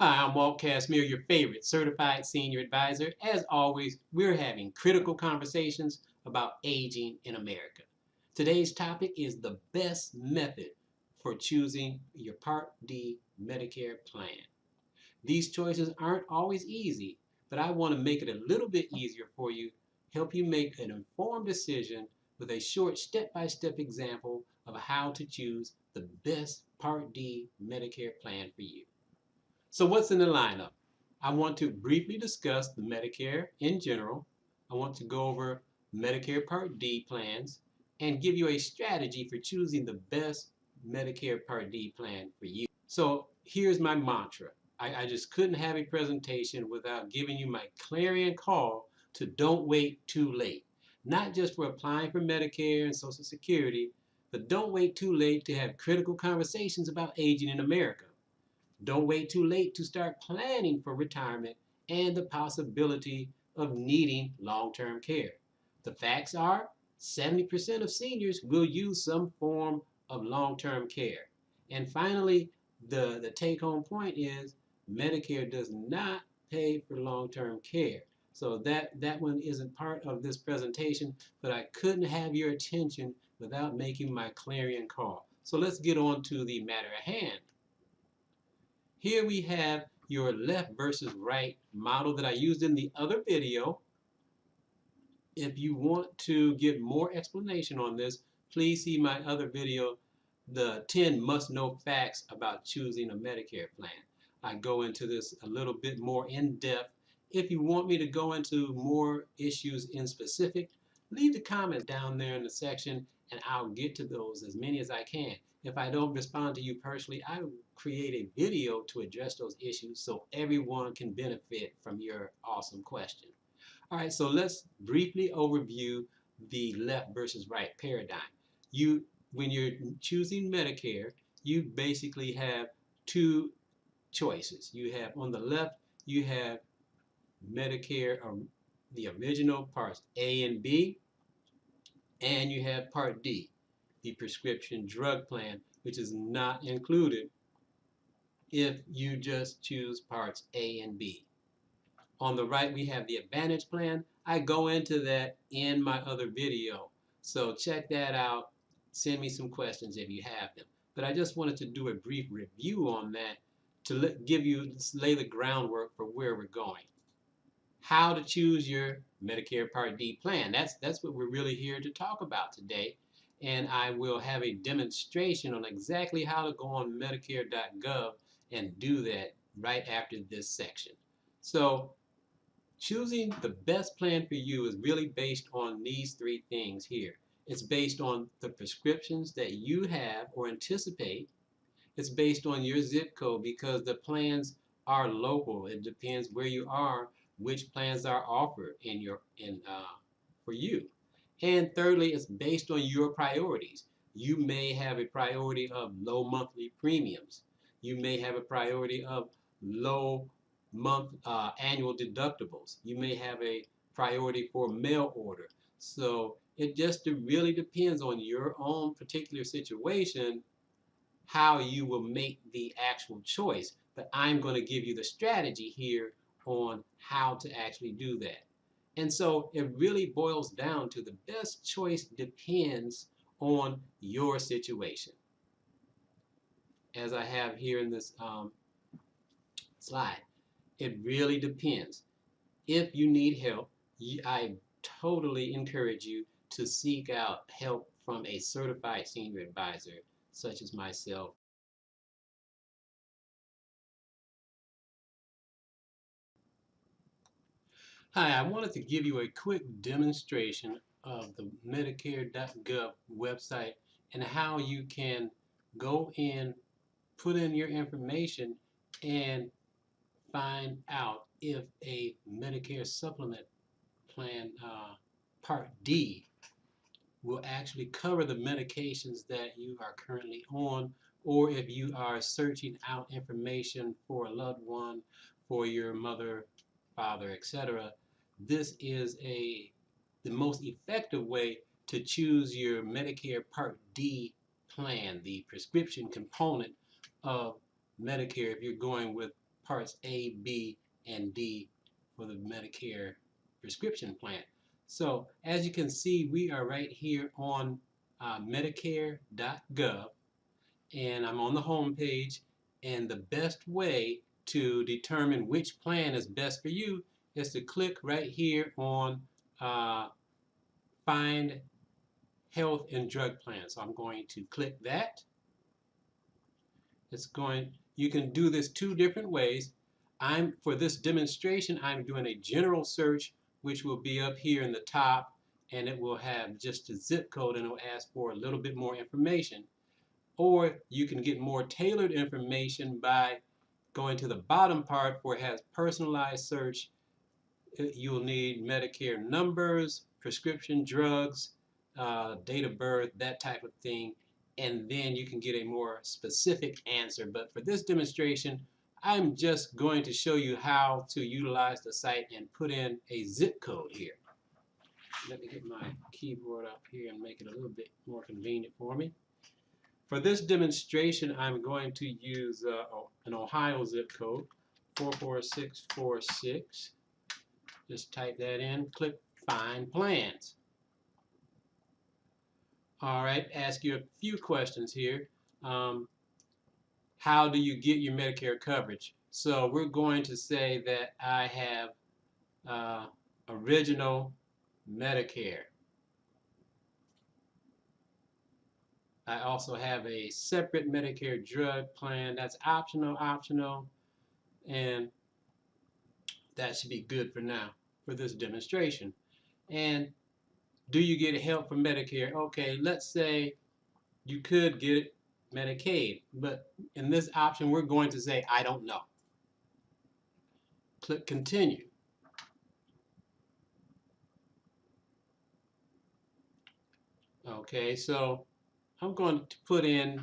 Hi, I'm Walt Kasmir, your favorite certified senior advisor. As always, we're having critical conversations about aging in America. Today's topic is the best method for choosing your Part D Medicare plan. These choices aren't always easy, but I want to make it a little bit easier for you, help you make an informed decision with a short step-by-step example of how to choose the best Part D Medicare plan for you. So what's in the lineup? I want to briefly discuss the Medicare in general. I want to go over Medicare Part D plans and give you a strategy for choosing the best Medicare Part D plan for you. So here's my mantra. I just couldn't have a presentation without giving you my clarion call to don't wait too late. Not just for applying for Medicare and Social Security, but don't wait too late to have critical conversations about aging in America. Don't wait too late to start planning for retirement and the possibility of needing long-term care. The facts are 70% of seniors will use some form of long-term care. And finally, the take-home point is Medicare does not pay for long-term care. So that one isn't part of this presentation, but I couldn't have your attention without making my clarion call. So let's get on to the matter at hand. Here we have your left versus right model that I used in the other video. If you want to get more explanation on this, please see my other video, the 10 must-know facts about choosing a Medicare plan. I go into this a little bit more in depth. If you want me to go into more issues in specific, leave the comments down there in the section and I'll get to those, as many as I can. If I don't respond to you personally, I will create a video to address those issues so everyone can benefit from your awesome question. All right, so let's briefly overview the left versus right paradigm. When you're choosing Medicare, you basically have two choices. You have on the left, you have Medicare, the original parts A and B, and you have Part D, the prescription drug plan, which is not included if you just choose parts A and B. On the right, we have the Advantage plan. I go into that in my other video. So check that out. Send me some questions if you have them. But I just wanted to do a brief review on that to lay the groundwork for where we're going. How to choose your Medicare Part D plan. That's what we're really here to talk about today. And I will have a demonstration on exactly how to go on Medicare.gov and do that right after this section. So choosing the best plan for you is really based on these three things here. It's based on the prescriptions that you have or anticipate. It's based on your zip code because the plans are local. It depends where you are, which plans are offered for you. And thirdly, it's based on your priorities. You may have a priority of low monthly premiums. You may have a priority of low annual deductibles. You may have a priority for mail order. So it just really depends on your own particular situation how you will make the actual choice. But I'm going to give you the strategy here on how to actually do that. And so it really boils down to the best choice depends on your situation. As I have here in this slide, it really depends. If you need help, I totally encourage you to seek out help from a certified senior advisor such as myself. Hi, I wanted to give you a quick demonstration of the Medicare.gov website and how you can go in, put in your information, and find out if a Medicare supplement plan Part D will actually cover the medications that you are currently on, or if you are searching out information for a loved one, for your mother, father, etc. This is the most effective way to choose your Medicare Part D plan, the prescription component of Medicare if you're going with Parts A, B, and D for the Medicare prescription plan. So as you can see, we are right here on Medicare.gov, and I'm on the home page, and the best way to determine which plan is best for you is to click right here on Find Health and Drug Plans. So I'm going to click that. You can do this two different ways. For this demonstration, I'm doing a general search, which will be up here in the top, and it will have just a zip code, and it will ask for a little bit more information. Or you can get more tailored information by going to the bottom part where it has personalized search. You'll need Medicare numbers, prescription drugs, date of birth, that type of thing, and then you can get a more specific answer. But for this demonstration, I'm just going to show you how to utilize the site and put in a zip code here. Let me get my keyboard up here and make it a little bit more convenient for me. For this demonstration, I'm going to use an Ohio zip code, 44646. Just type that in, click Find Plans. All right, ask you a few questions here. How do you get your Medicare coverage? So we're going to say that I have original Medicare. I also have a separate Medicare drug plan. That's optional, and that should be good for now for this demonstration. And do you get help from Medicare? Okay, let's say you could get Medicaid, but in this option we're going to say I don't know. Click Continue. Okay, so I'm going to put in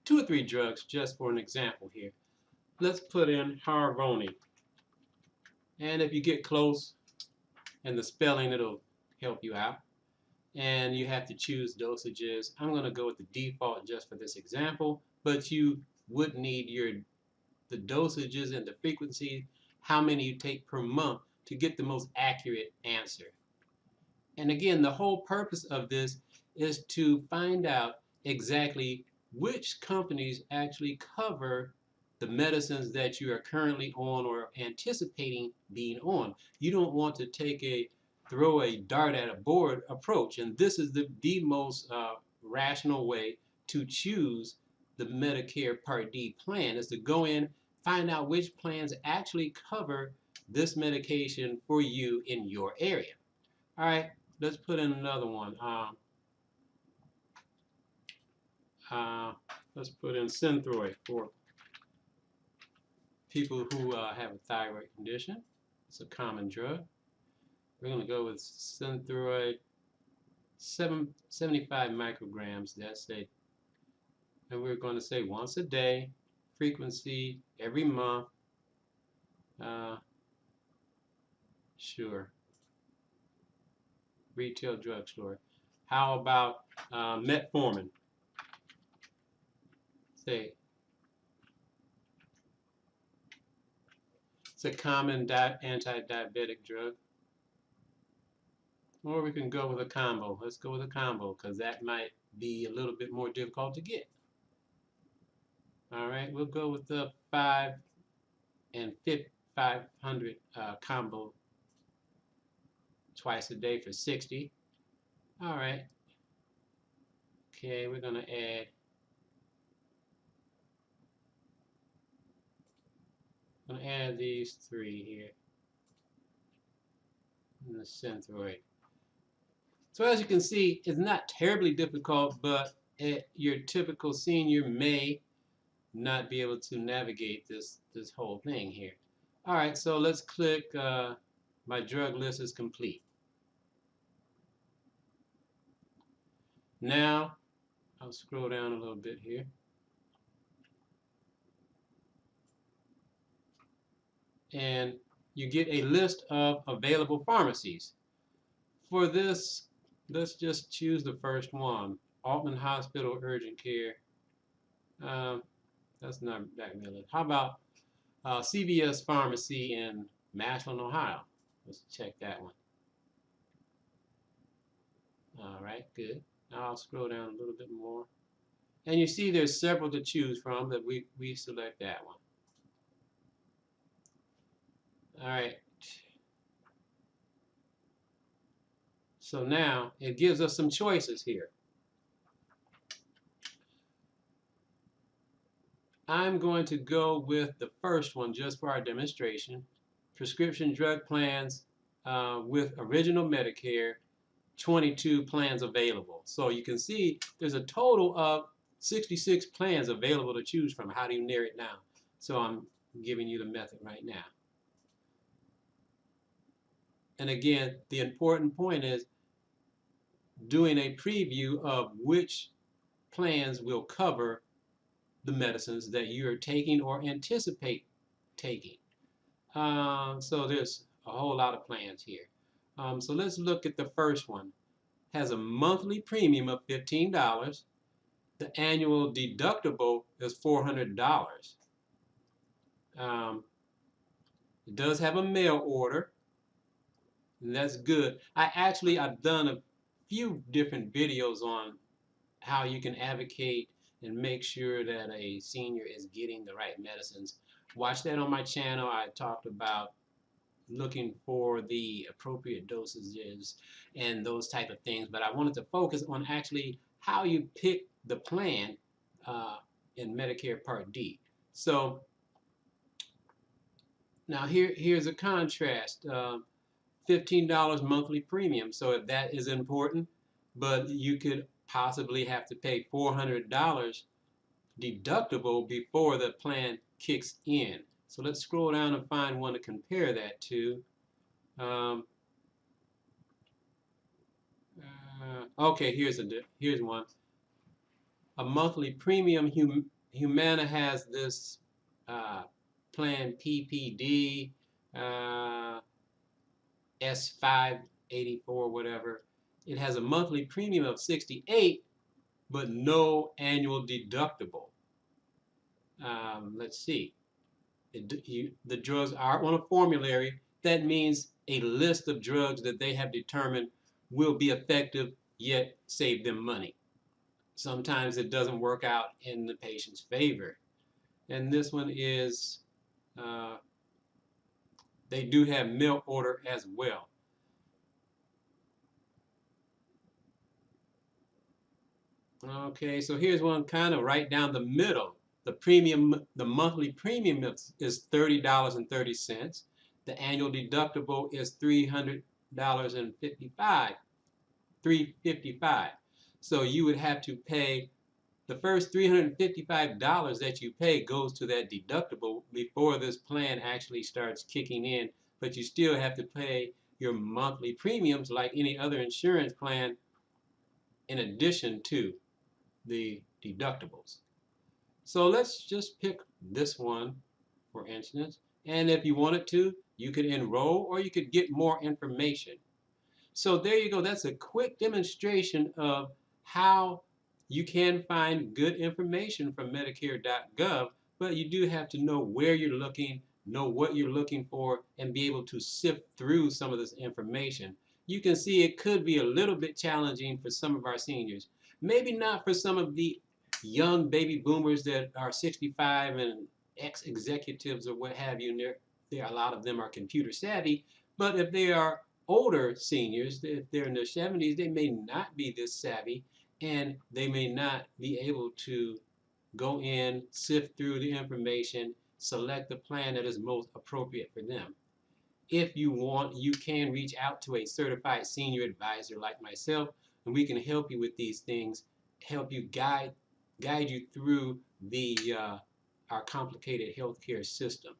2 or 3 drugs just for an example here. Let's put in Harvoni. And if you get close and the spelling, it'll help you out. And you have to choose dosages. I'm going to go with the default just for this example, but you would need the dosages and the frequency, how many you take per month to get the most accurate answer. And again, the whole purpose of this is to find out exactly which companies actually cover the medicines that you are currently on or anticipating being on. You don't want to throw a dart at a board approach, and this is the most rational way to choose the Medicare Part D plan, is to go in, find out which plans actually cover this medication for you in your area. All right, let's put in another one. Let's put in Synthroid for people who have a thyroid condition. It's a common drug. We're going to go with Synthroid, 75 micrograms. That's it. And we're going to say once a day, frequency every month. Sure. Retail drugstore. How about metformin? Say it's a common anti-diabetic drug. Or we can go with a combo. Let's go with a combo because that might be a little bit more difficult to get. All right, we'll go with the 5 and 500 combo twice a day for 60. All right. Okay, we're going to add these 3 here. And the Synthroid. So as you can see, it's not terribly difficult, but your typical senior may not be able to navigate this whole thing here. All right, so let's click my drug list is complete. Now, I'll scroll down a little bit here. And you get a list of available pharmacies. For this, let's just choose the first one, Altman Hospital Urgent Care. That's not that really. How about CVS Pharmacy in Massillon, Ohio. Let's check that one. All right, good. Now I'll scroll down a little bit more. And you see there's several to choose from, that we select that one. All right. So now it gives us some choices here. I'm going to go with the first one just for our demonstration. Prescription drug plans with original Medicare, 22 plans available. So you can see there's a total of 66 plans available to choose from. How do you narrow it down? So I'm giving you the method right now. And again, the important point is doing a preview of which plans will cover the medicines that you're taking or anticipate taking. So there's a whole lot of plans here. So let's look at the first one. Has a monthly premium of $15. The annual deductible is $400. It does have a mail order, and that's good. I've done a few different videos on how you can advocate and make sure that a senior is getting the right medicines. Watch that on my channel. I talked about looking for the appropriate dosages and those type of things, but I wanted to focus on actually how you pick the plan in Medicare Part D. So now here's a contrast. $15 monthly premium. So if that is important, but you could possibly have to pay $400 deductible before the plan kicks in. So let's scroll down and find one to compare that to. Okay, here's one. A monthly premium. Humana has this plan PPD S584, whatever. It has a monthly premium of $68, but no annual deductible. Let's see. The drugs are on a formulary. That means a list of drugs that they have determined will be effective yet save them money. Sometimes it doesn't work out in the patient's favor. And this one is, they do have mail order as well. Okay, so here's one kind of right down the middle. The monthly premium is $30.30. The annual deductible is $355. So you would have to pay the first $355 that you pay goes to that deductible before this plan actually starts kicking in, but you still have to pay your monthly premiums like any other insurance plan in addition to the deductibles. So let's just pick this one, for instance, and if you wanted to, you could enroll or you could get more information. So there you go. That's a quick demonstration of how you can find good information from Medicare.gov, but you do have to know where you're looking, know what you're looking for, and be able to sift through some of this information. You can see it could be a little bit challenging for some of our seniors. Maybe not for some of the young baby boomers that are 65 and ex-executives or what have you. There a lot of them are computer savvy, but if they are older seniors, if they're in their 70s, they may not be this savvy, and they may not be able to go in, sift through the information, select the plan that is most appropriate for them. If you want, you can reach out to a certified senior advisor like myself, and we can help you with these things, help you guide you through our complicated healthcare system.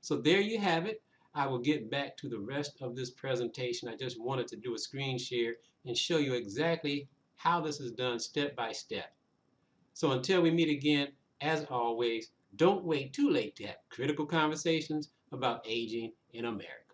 So there you have it. I will get back to the rest of this presentation. I just wanted to do a screen share and show you exactly how this is done step by step. So until we meet again, as always, don't wait too late to have critical conversations about aging in America.